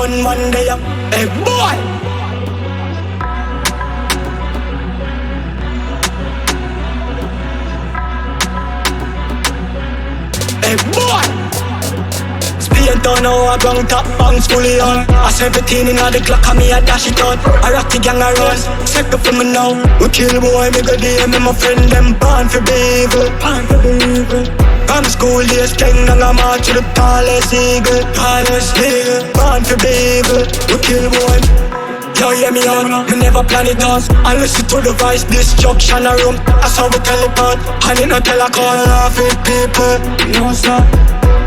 gunman there. Hey boy. Hey boy. Spain town now a ground top bangs fully on. I 17 in the clock and me a dash it out. I rock the gang a run. Second for me now. We kill boy, me go there, me my friend them born for be evil. Born for be evil. From school days, Skeng and I march to the tallest eagle. Tallest eagle. Born for be evil. We kill boy. Yo, hear me out, me never plan it out. I listen to the voice, destruction a room. That's how we tell it out. And it not tell a call off it people. No sir.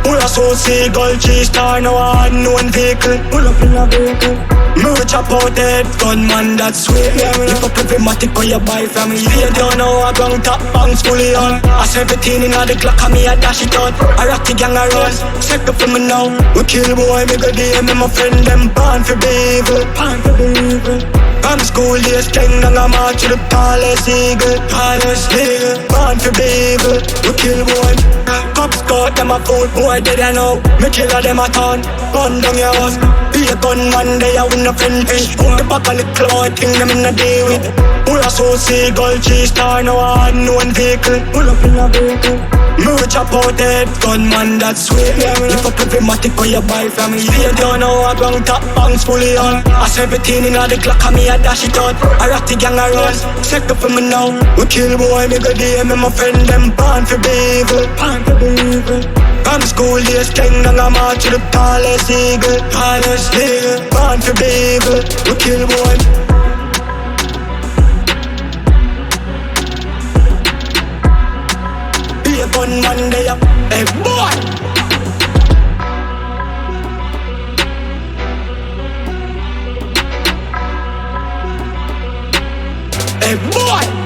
Pull a soul seagull, cheese star, no unknown vehicle. Pull up in a vehicle. Me we chop out dead gunman, that's sweet. Lift up every matic for your buy family. You don't know I ground top bangs fully on. I 17 in the clock and me a dash it out. I rock the gang a run. Second for me now. We kill boy, me go there, me my friend them born for be evil. Born for be evil. From school days, Skeng and I march to the tallest eagle. Tallest eagle. Born for be evil. We kill boy. Cops caught them a fool, boy dead I know. Me killer them a town. Gun down your house. Be a gunman, they a win a friend fish. Put the back of the cloth, thing them in a day with. Pull a soul seagull, cheese star, no unknown vehicle. Pull up in a vehicle. Me we chop out dead gunman, that's sweet. Lift up every matic for your buy family. You don't know I ground top bangs fully on. I 17 in the clock and me a dash it out. I rock the gang a run. Second for me now. We kill boy, me go there, me my friend them born for be evil. Born for be evil. From school days, Skeng and I march to the tallest eagle. Tallest eagle. Born for be evil. We kill boy. Be a gunman there. Hey boy. Hey boy.